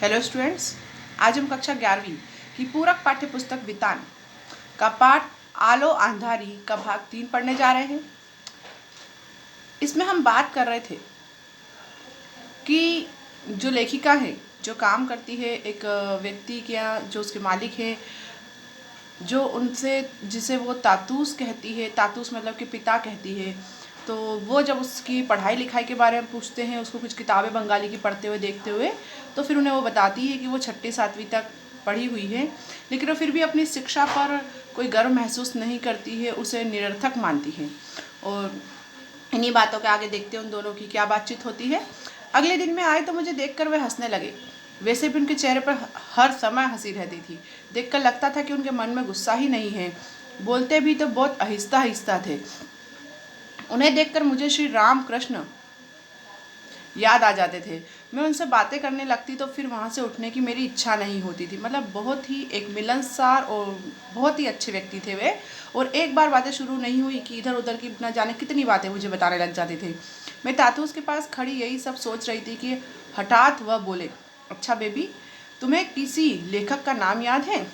Hello students, आज हम कक्षा 11वीं की पूरक पाठ्य पुस्तक वितान का पाठ आलो अंधारी का भाग 3 पढ़ने जा रहे हैं। इसमें हम बात कर रहे थे कि जो लेखिका है, जो काम करती है एक व्यक्ति के यहाँ, जो उसके मालिक है, जो उनसे जिसे वो तातूस कहती है, तातूस मतलब कि पिता कहती है, तो वो जब उसकी पढ़ाई लिखाई के बारे में पूछते हैं, उसको कुछ किताबें बंगाली की पढ़ते हुए देखते हुए, तो फिर उन्हें वो बताती है कि वो 6ठी-7वीं तक पढ़ी हुई है, लेकिन वो फिर भी अपनी शिक्षा पर कोई गर्व महसूस नहीं करती है, उसे निरर्थक मानती है। और इन्हीं बातों के आगे देखते हैं उन दोनों की क्या बातचीत होती है। अगले दिन में आए तो मुझे देखकर वे हंसने लगे। वैसे भी उनके चेहरे पर हर समय हंसी रहती थी। देखकर लगता था कि उनके मन में गुस्सा ही नहीं है। बोलते भी तो बहुत आहिस्ता आहिस्ता थे। उन्हें देखकर मुझे श्री राम कृष्ण याद आ जाते थे। मैं उनसे बातें करने लगती तो फिर वहाँ से उठने की मेरी इच्छा नहीं होती थी। मतलब बहुत ही एक मिलनसार और बहुत ही अच्छे व्यक्ति थे वे। और एक बार बातें शुरू नहीं हुई कि इधर उधर की न जाने कितनी बातें मुझे बताने लग जाते थे। मैं तातूस के पास खड़ी यही सब सोच रही थी कि हठात वह बोले, अच्छा बेबी, तुम्हें किसी लेखक का नाम याद है?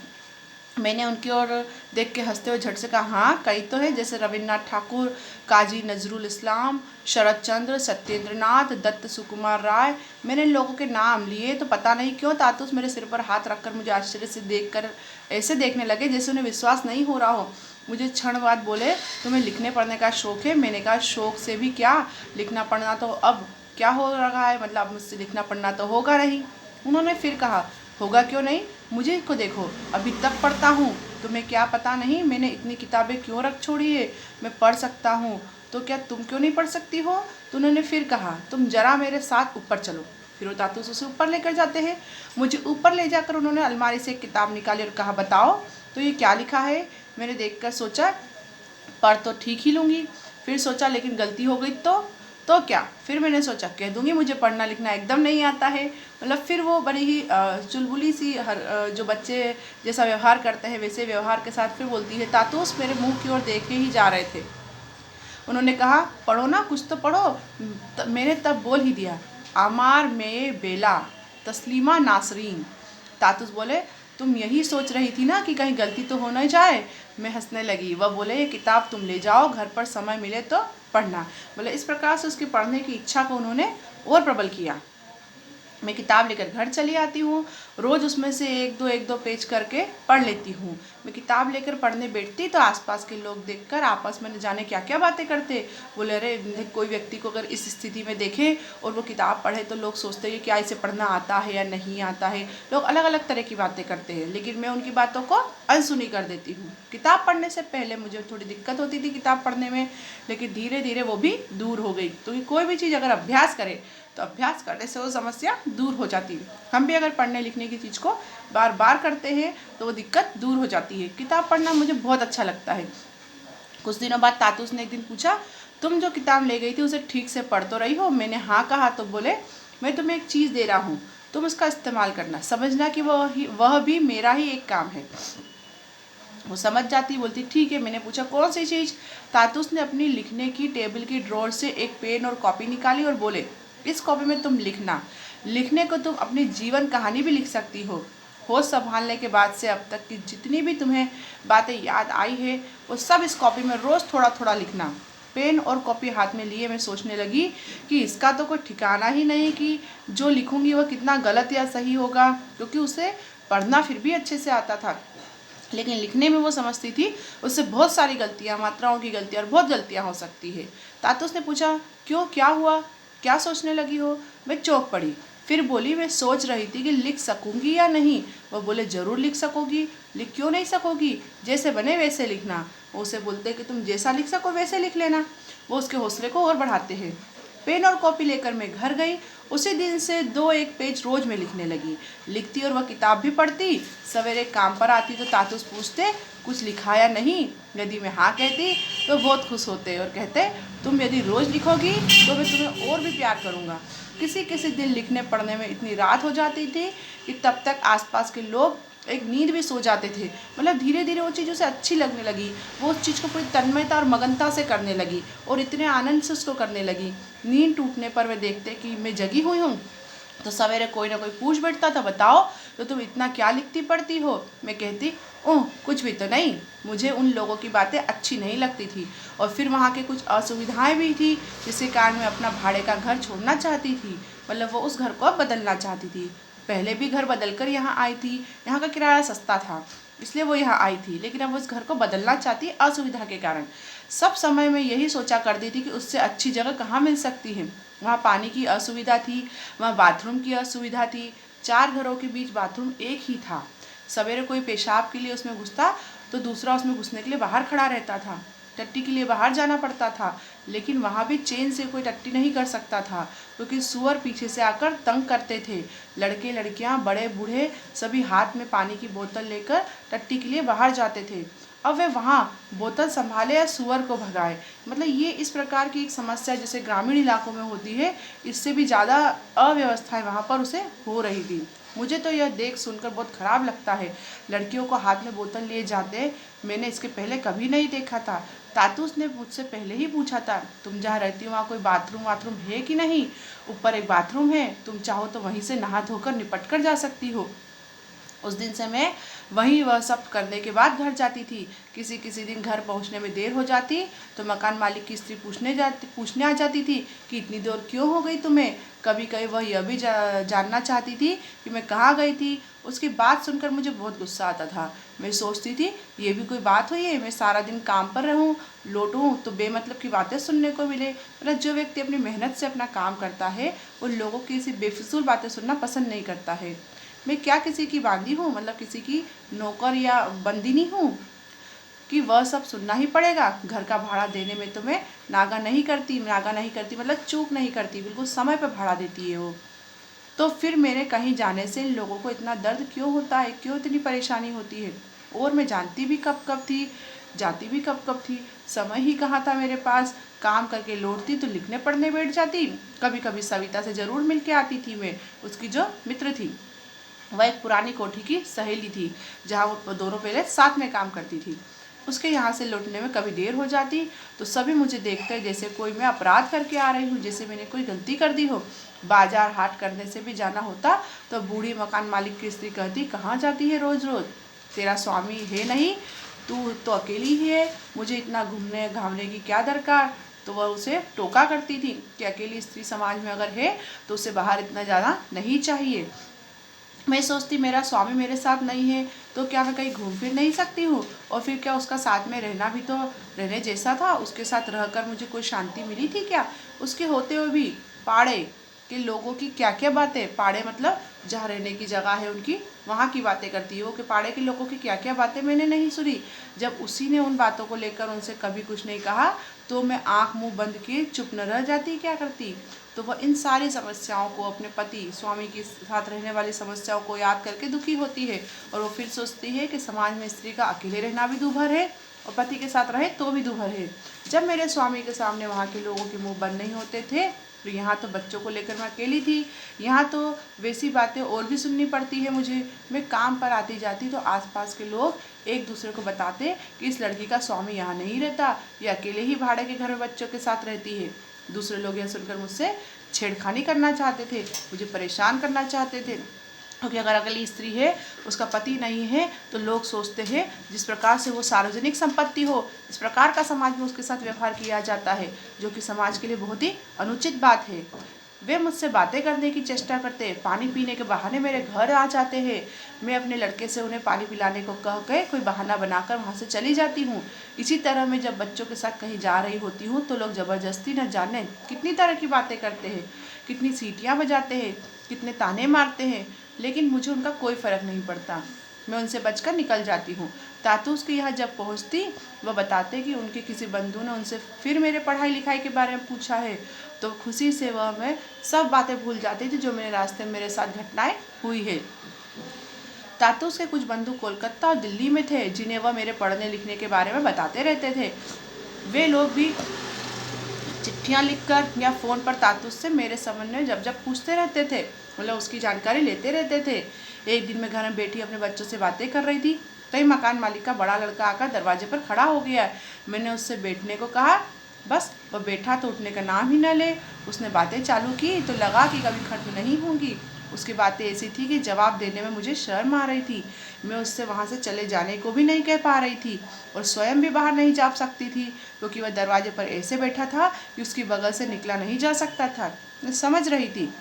मैंने उनकी ओर देख के हंसते हुए झट से कहा, हाँ कई तो है, जैसे रविन्द्रनाथ ठाकुर, काजी नजरुल इस्लाम, शरद चंद्र, सत्येंद्रनाथ, दत्त सुकुमार राय। मैंने इन लोगों के नाम लिए तो पता नहीं क्यों तातूस मेरे सिर पर हाथ रखकर मुझे आश्चर्य से देखकर ऐसे देखने लगे जैसे उन्हें विश्वास नहीं हो रहा हो। मुझे क्षण बाद बोले, तुम्हें लिखने पढ़ने का शौक है? मैंने कहा, शौक से भी क्या, लिखना पढ़ना तो अब क्या हो रहा है, मतलब अब मुझसे लिखना पढ़ना तो होगा नहीं। उन्होंने फिर कहा, होगा क्यों नहीं, मुझे को देखो, अभी तक पढ़ता हूँ। तुम्हें क्या पता नहीं मैंने इतनी किताबें क्यों रख छोड़ी है? मैं पढ़ सकता हूँ तो क्या तुम क्यों नहीं पढ़ सकती हो? तो उन्होंने फिर कहा, तुम जरा मेरे साथ ऊपर चलो। फिर वो तातूस उसे ऊपर लेकर जाते हैं। मुझे ऊपर ले जाकर उन्होंने अलमारी से एक किताब निकाली और कहा, बताओ तो ये क्या लिखा है? मैंने देखकर सोचा, पढ़ तो ठीक ही लूँगी। फिर सोचा लेकिन गलती हो गई तो क्या? फिर मैंने सोचा कह दूंगी मुझे पढ़ना लिखना एकदम नहीं आता है। मतलब फिर वो बड़ी ही चुलबुली सी जो बच्चे जैसा व्यवहार करते हैं वैसे व्यवहार के साथ फिर बोलती है, तातूस मेरे मुंह की ओर देखे ही जा रहे थे। उन्होंने कहा, पढ़ो ना, कुछ तो पढ़ो। मैंने तब बोल ही दिया, आमार में बेला तस्लीमा नासरीन। तातूस बोले, तुम यही सोच रही थी ना कि कहीं गलती तो हो न जाए? मैं हंसने लगी। वह बोले, ये किताब तुम ले जाओ, घर पर समय मिले तो पढ़ना। बोले, इस प्रकार से उसकी पढ़ने की इच्छा को उन्होंने और प्रबल किया। मैं किताब लेकर घर चली आती हूँ। रोज़ उसमें से एक दो पेज करके पढ़ लेती हूँ। मैं किताब लेकर पढ़ने बैठती तो आसपास के लोग देखकर आपस में न जाने क्या क्या बातें करते। बोले, अरे कोई व्यक्ति को अगर इस स्थिति में देखे और वो किताब पढ़े तो लोग सोचते हैं क्या इसे पढ़ना आता है या नहीं आता है। लोग अलग अलग तरह की बातें करते हैं, लेकिन मैं उनकी बातों को अनसुनी कर देती हूँ। किताब पढ़ने से पहले मुझे थोड़ी दिक्कत होती थी किताब पढ़ने में, लेकिन धीरे धीरे वो भी दूर हो गई। क्योंकि कोई भी चीज़ अगर अभ्यास करे तो अभ्यास करने से वो समस्या दूर हो जाती है। हम भी अगर पढ़ने लिखने की चीज़ को बार बार करते हैं तो वो दिक्कत दूर हो जाती है। किताब पढ़ना मुझे बहुत अच्छा लगता है। कुछ दिनों बाद तातूस ने एक दिन पूछा, तुम जो किताब ले गई थी उसे ठीक से पढ़ तो रही हो? मैंने हाँ कहा तो बोले, मैं तुम्हें एक चीज़ दे रहा हूँ, तुम उसका इस्तेमाल करना, समझना कि वह भी मेरा ही एक काम है। वो समझ जाती, बोलती ठीक है। मैंने पूछा, कौन सी चीज़? तातूस ने अपनी लिखने की टेबल की ड्रॉर से एक पेन और कॉपी निकाली और बोले, इस कॉपी में तुम लिखना। लिखने को तुम अपनी जीवन कहानी भी लिख सकती हो। होश संभालने के बाद से अब तक की जितनी भी तुम्हें बातें याद आई है वो सब इस कॉपी में रोज़ थोड़ा थोड़ा लिखना। पेन और कॉपी हाथ में लिए मैं सोचने लगी कि इसका तो कोई ठिकाना ही नहीं कि जो लिखूंगी वह कितना गलत या सही होगा, क्योंकि उसे पढ़ना फिर भी अच्छे से आता था, लेकिन लिखने में वो समझती थी उससे बहुत सारी गलतियाँ, मात्राओं की गलतियाँ और बहुत गलतियाँ हो सकती है। तातूस ने पूछा, क्यों, क्या हुआ, क्या सोचने लगी हो? मैं चौंक पड़ी। फिर बोली, मैं सोच रही थी कि लिख सकूंगी या नहीं। वह बोले, जरूर लिख सकोगी। लिख क्यों नहीं सकोगी? जैसे बने वैसे लिखना। वो उसे बोलते कि तुम जैसा लिख सको वैसे लिख लेना। वो उसके हौसले को और बढ़ाते हैं। पेन और कॉपी लेकर मैं घर गई। उसी दिन से 2-1 पेज रोज में लिखने लगी। लिखती और वह किताब भी पढ़ती। सवेरे काम पर आती तो तातूस पूछते, कुछ लिखा या नहीं? यदि मैं हाँ कहती तो बहुत खुश होते और कहते, तुम यदि रोज़ लिखोगी तो मैं तुम्हें और भी प्यार करूँगा। किसी किसी दिन लिखने पढ़ने में इतनी रात हो जाती थी कि तब तक आसपास के लोग एक नींद भी सो जाते थे। मतलब धीरे धीरे वो चीज़ उसे अच्छी लगने लगी। वो उस चीज़ को पूरी तन्मयता और मगनता से करने लगी और इतने आनंद से उसको करने लगी। नींद टूटने पर वे देखते कि मैं जगी हुई हूँ तो सवेरे कोई ना कोई पूछ बैठता था, बताओ तो तुम इतना क्या लिखती पढ़ती हो। मैं कहती, ओह कुछ भी तो नहीं, मुझे उन लोगों की बातें अच्छी नहीं लगती थी, और फिर वहाँ के कुछ असुविधाएं भी थी, जिसके कारण मैं अपना भाड़े का घर छोड़ना चाहती थी। मतलब वो उस घर को अब बदलना चाहती थी। पहले भी घर बदल कर यहाँ आई थी, यहाँ का किराया सस्ता था इसलिए वो यहाँ आई थी, लेकिन अब उस घर को बदलना चाहती असुविधा के कारण। सब समय में यही सोचा करती थी कि उससे अच्छी जगह कहाँ मिल सकती है। वहाँ पानी की असुविधा थी, वहाँ बाथरूम की असुविधा थी, 4 घरों के बीच बाथरूम एक ही था। सवेरे कोई पेशाब के लिए उसमें घुसता तो दूसरा उसमें घुसने के लिए बाहर खड़ा रहता था। टट्टी के लिए बाहर जाना पड़ता था, लेकिन वहाँ भी चेन से कोई टट्टी नहीं कर सकता था, क्योंकि सुअर पीछे से आकर तंग करते थे। लड़के लड़कियाँ बड़े बूढ़े सभी हाथ में पानी की बोतल लेकर टट्टी के लिए बाहर जाते थे। अब वे वहाँ बोतल संभाले या सुअर को भगाए। मतलब ये इस प्रकार की एक समस्या जैसे ग्रामीण इलाकों में होती है, इससे भी ज़्यादा अव्यवस्थाएं वहाँ पर उसे हो रही थी। मुझे तो यह देख सुनकर बहुत खराब लगता है। लड़कियों को हाथ में बोतल लिए जाते मैंने इसके पहले कभी नहीं देखा था। तातूस ने मुझसे पहले ही पूछा था, तुम जहाँ रहती हो वहाँ कोई बाथरूम वाथरूम है कि नहीं। ऊपर एक बाथरूम है, तुम चाहो तो वहीं से नहा धोकर निपट कर जा सकती हो। उस दिन से मैं वहीं वह सब करने के बाद घर जाती थी। किसी किसी दिन घर पहुंचने में देर हो जाती तो मकान मालिक की स्त्री पूछने आ जाती थी कि इतनी देर क्यों हो गई तुम्हें। कभी कभी वह यह भी जानना चाहती थी कि मैं कहाँ गई थी। उसकी बात सुनकर मुझे बहुत गुस्सा आता था। मैं सोचती थी ये भी कोई बात हुई है, मैं सारा दिन काम पर रहूं लौटूं तो बेमतलब की बातें सुनने को मिले। मतलब जो व्यक्ति अपनी मेहनत से अपना काम करता है वो लोगों की ऐसी बेफिजूल बातें सुनना पसंद नहीं करता है। मैं क्या किसी की बांदी हूँ, मतलब किसी की नौकर या बंदी नहीं हूँ कि वह सब सुनना ही पड़ेगा। घर का भाड़ा देने में तो मैं नागा नहीं करती मतलब चूक नहीं करती, बिल्कुल समय पर भाड़ा देती है वो। तो फिर मेरे कहीं जाने से इन लोगों को इतना दर्द क्यों होता है, क्यों इतनी परेशानी होती है। और मैं जानती भी कब कब थी, जाती भी कब कब थी। समय ही कहाँ था मेरे पास। काम करके लौटती तो लिखने पढ़ने बैठ जाती। कभी कभी सविता से ज़रूर मिल के आती थी मैं, उसकी जो मित्र थी। वह एक पुरानी कोठी की सहेली थी, जहाँ वो दोनों पहले साथ में काम करती थी। उसके यहाँ से लौटने में कभी देर हो जाती तो सभी मुझे देखते जैसे कोई मैं अपराध करके आ रही हूँ, जैसे मैंने कोई गलती कर दी हो। बाजार हाट करने से भी जाना होता तो बूढ़ी मकान मालिक की स्त्री कहती, कहाँ जाती है रोज रोज, तेरा स्वामी है नहीं, तू तो अकेली ही है, मुझे इतना घूमने घामने की क्या दरकार। तो वह उसे टोका करती थी कि अकेली स्त्री समाज में अगर है तो उसे बाहर इतना ज़्यादा नहीं चाहिए। मैं सोचती मेरा स्वामी मेरे साथ नहीं है तो क्या मैं कहीं घूम फिर नहीं सकती हूँ। और फिर क्या उसका साथ में रहना भी तो रहने जैसा था, उसके साथ रहकर मुझे कोई शांति मिली थी क्या। उसके होते हुए भी पाड़े के लोगों की क्या क्या बातें, पाड़े मतलब जहाँ रहने की जगह है उनकी, वहाँ की बातें करती है वो, कि पाड़े के लोगों की क्या क्या बातें मैंने नहीं सुनी। जब उसी ने उन बातों को लेकर उनसे कभी कुछ नहीं कहा तो मैं आँख मुँह बंद किए चुप न रह जाती, क्या करती। तो वह इन सारी समस्याओं को, अपने पति स्वामी के साथ रहने वाली समस्याओं को याद करके दुखी होती है। और वो फिर सोचती है कि समाज में स्त्री का अकेले रहना भी दूभर है और पति के साथ रहे तो भी दूभर है। जब मेरे स्वामी के सामने वहाँ के लोगों के मुंह बंद नहीं होते थे तो यहाँ तो बच्चों को लेकर मैं अकेली थी, यहाँ तो वैसी बातें और भी सुननी पड़ती है मुझे। मैं काम पर आती जाती तो आसपास के लोग एक दूसरे को बताते कि इस लड़की का स्वामी यहाँ नहीं रहता, ये अकेले ही भाड़े के घर में बच्चों के साथ रहती है। दूसरे लोग यह सुनकर मुझसे छेड़खानी करना चाहते थे, मुझे परेशान करना चाहते थे, क्योंकि अगर अकेली स्त्री है, उसका पति नहीं है, तो लोग सोचते हैं जिस प्रकार से वो सार्वजनिक संपत्ति हो, इस प्रकार का समाज में उसके साथ व्यवहार किया जाता है, जो कि समाज के लिए बहुत ही अनुचित बात है। वे मुझसे बातें करने की चेष्टा करते, पानी पीने के बहाने मेरे घर आ जाते हैं। मैं अपने लड़के से उन्हें पानी पिलाने को कह के कोई बहाना बनाकर वहाँ से चली जाती हूँ। इसी तरह मैं जब बच्चों के साथ कहीं जा रही होती हूँ तो लोग ज़बरदस्ती न जाने कितनी तरह की बातें करते हैं, कितनी सीटियाँ बजाते हैं, कितने ताने मारते हैं, लेकिन मुझे उनका कोई फ़र्क नहीं पड़ता। मैं उनसे बचकर निकल जाती हूँ। तातूस के यहाँ जब पहुँचती वह बताते कि उनके किसी बंधु ने उनसे फिर मेरे पढ़ाई लिखाई के बारे में पूछा है, तो खुशी से वह मैं सब बातें भूल जाती थी जो मेरे रास्ते में मेरे साथ घटनाएं हुई है। तातूस के कुछ बंधु कोलकाता और दिल्ली में थे, जिन्हें वह मेरे पढ़ने लिखने के बारे में बताते रहते थे। वे लोग भी चिट्ठियाँ लिखकर या फ़ोन पर तातूस से मेरे संबंध में जब जब पूछते रहते थे, मतलब उसकी जानकारी लेते रहते थे। एक दिन मैं घर में बैठी अपने बच्चों से बातें कर रही थी, तभी मकान मालिक का बड़ा लड़का आकर दरवाजे पर खड़ा हो गया। मैंने उससे बैठने को कहा, बस वह बैठा तो उठने का नाम ही न ले। उसने बातें चालू की तो लगा कि कभी खत्म नहीं होंगी। उसकी बातें ऐसी थी कि जवाब देने में मुझे शर्म आ रही थी। मैं उससे वहाँ से चले जाने को भी नहीं कह पा रही थी और स्वयं भी बाहर नहीं जा सकती थी, क्योंकि वह दरवाजे पर ऐसे बैठा था कि उसकी बगल से निकला नहीं जा सकता था। मैं समझ रही थी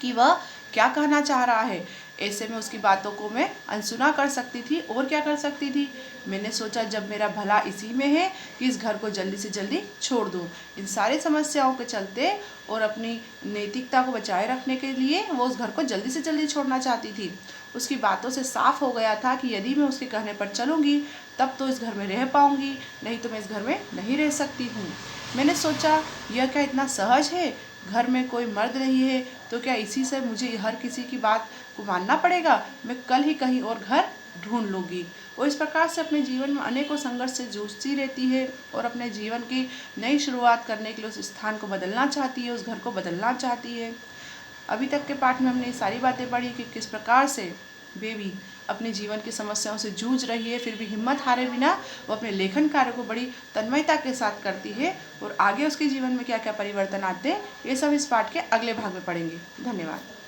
कि वह क्या कहना चाह रहा है। ऐसे में उसकी बातों को मैं अनसुना कर सकती थी और क्या कर सकती थी। मैंने सोचा जब मेरा भला इसी में है कि इस घर को जल्दी से जल्दी छोड़ दूँ। इन सारी समस्याओं के चलते और अपनी नैतिकता को बचाए रखने के लिए वो उस घर को जल्दी से जल्दी छोड़ना चाहती थी। उसकी बातों से साफ हो गया था कि यदि मैं उसके कहने पर चलूँगी तब तो इस घर में रह पाऊँगी, नहीं तो मैं इस घर में नहीं रह सकती हूँ। मैंने सोचा यह क्या इतना सहज है, घर में कोई मर्द नहीं है तो क्या इसी से मुझे हर किसी की बात को मानना पड़ेगा। मैं कल ही कहीं और घर ढूंढ लूँगी। वो इस प्रकार से अपने जीवन में अनेकों संघर्ष से जूझती रहती है और अपने जीवन की नई शुरुआत करने के लिए उस स्थान को बदलना चाहती है, उस घर को बदलना चाहती है। अभी तक के पाठ में हमने ये सारी बातें पढ़ी कि किस प्रकार से बेबी अपने जीवन की समस्याओं से जूझ रही है, फिर भी हिम्मत हारे बिना वो अपने लेखन कार्य को बड़ी तन्मयता के साथ करती है और आगे उसके जीवन में क्या क्या परिवर्तन आते हैं ये सब इस पाठ के अगले भाग में पढ़ेंगे। धन्यवाद।